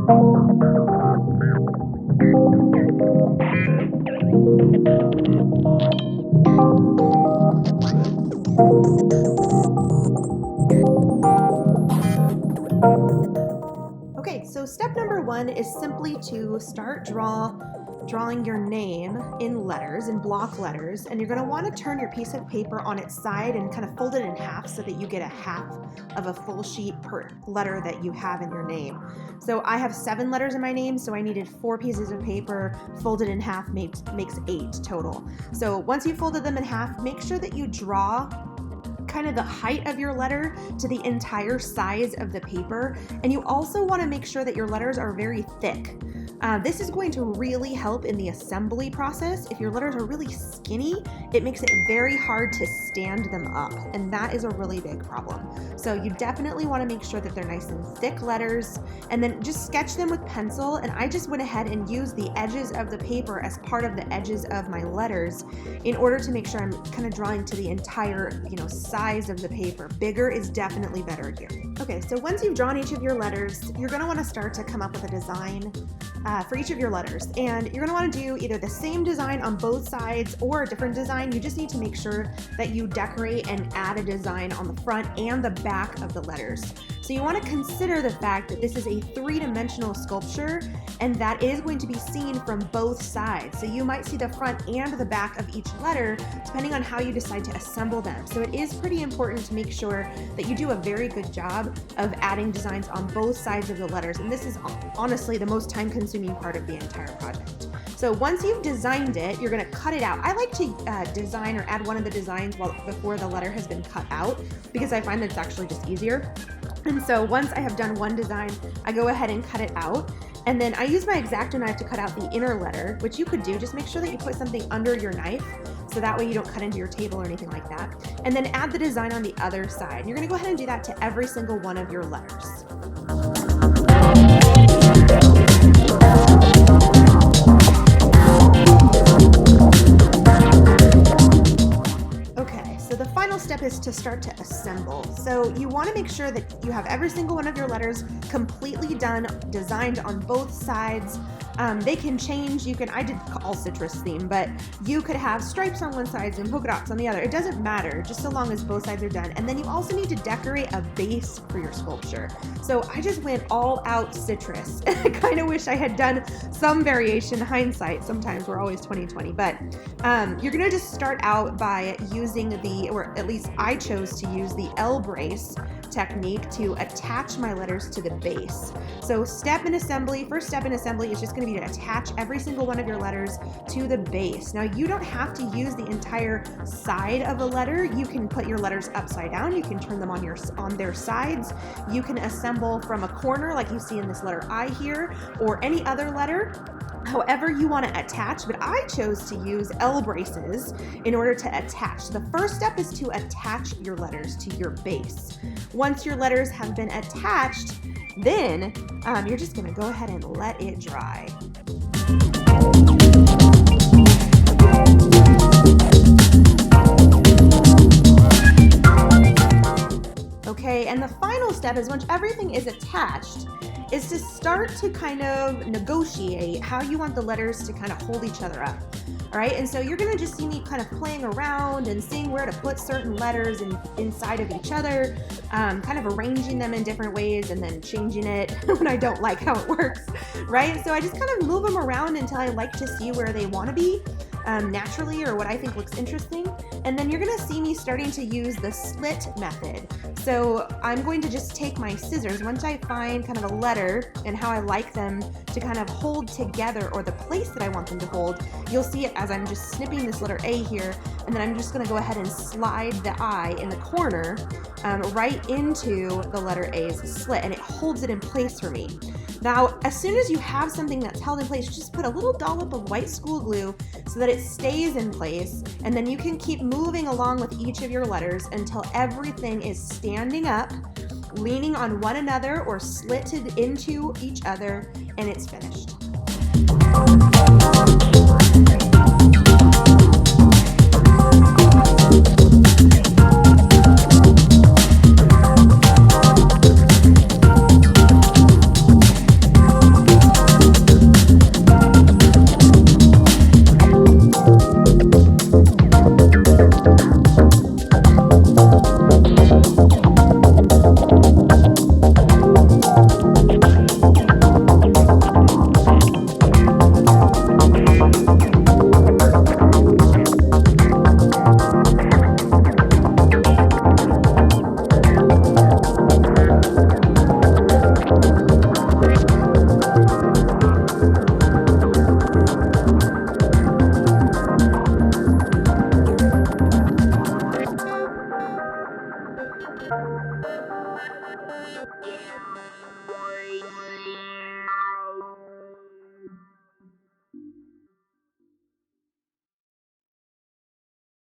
Okay, so step number one is simply to start drawing your name in letters, in block letters, and you're going to want to turn your piece of paper on its side and kind of fold it in half so that you get a half of a full sheet per letter that you have in your name. So I have 7 letters in my name, so I needed 4 pieces of paper folded in half makes 8 total. So once you folded them in half, make sure that you draw kind of the height of your letter to the entire size of the paper. And you also want to make sure that your letters are very thick. This is going to really help in the assembly process. If your letters are really skinny, it makes it very hard to stand them up, and that is a really big problem. So you definitely want to make sure that they're nice and thick letters, and then just sketch them with pencil. And I just went ahead and used the edges of the paper as part of the edges of my letters in order to make sure I'm kind of drawing to the entire, size of the paper. Bigger is definitely better here. Okay, so once you've drawn each of your letters, you're going to want to start to come up with a design for each of your letters. And you're going to want to do either the same design on both sides or a different design. You just need to make sure that you decorate and add a design on the front and the back of the letters. So you want to consider the fact that this is a 3-dimensional sculpture and that is going to be seen from both sides. So you might see the front and the back of each letter depending on how you decide to assemble them. So it is pretty important to make sure that you do a very good job of adding designs on both sides of the letters. And this is honestly the most time-consuming part of the entire project. So once you've designed it, you're going to cut it out. I like to design or add one of the designs before the letter has been cut out because I find that it's actually just easier. And so once I have done one design, I go ahead and cut it out. And then I use my X-Acto knife to cut out the inner letter, which you could do. Just make sure that you put something under your knife so that way you don't cut into your table or anything like that. And then add the design on the other side. And you're going to go ahead and do that to every single one of your letters. Step is to start to assemble. So you want to make sure that you have every single one of your letters completely done, designed on both sides. They can change. I did all citrus theme, but you could have stripes on one side and polka dots on the other. It doesn't matter, just so long as both sides are done. And then you also need to decorate a base for your sculpture. So I just went all out citrus. I kind of wish I had done some variation. Hindsight, sometimes we're always 20/20, but you're gonna just start out by using or at least I chose to use the L brace technique to attach my letters to the base. So first step in assembly is just going to be to attach every single one of your letters to the base. Now you don't have to use the entire side of a letter. You can put your letters upside down. You can turn them on their sides. You can assemble from a corner like you see in this letter I here, or any other letter, however you want to attach, but I chose to use L braces in order to attach. The first step is to attach your letters to your base. Once your letters have been attached, then you're just going to go ahead and let it dry. Okay, and the final step is once everything is attached, is to start to kind of negotiate how you want the letters to kind of hold each other up. All right, and so you're gonna just see me kind of playing around and seeing where to put certain letters inside of each other, kind of arranging them in different ways and then changing it when I don't like how it works, right? So I just kind of move them around until I like to see where they wanna be naturally, or what I think looks interesting. And then you're gonna see me starting to use the slit method. So I'm going to just take my scissors, once I find kind of a letter and how I like them to kind of hold together, or the place that I want them to hold, you'll see it as I'm just snipping this letter A here, and then I'm just gonna go ahead and slide the I in the corner right into the letter A's slit, and it holds it in place for me. Now, as soon as you have something that's held in place, just put a little dollop of white school glue so that it stays in place, and then you can keep moving along with each of your letters until everything is standing up, leaning on one another or slitted into each other, and it's finished.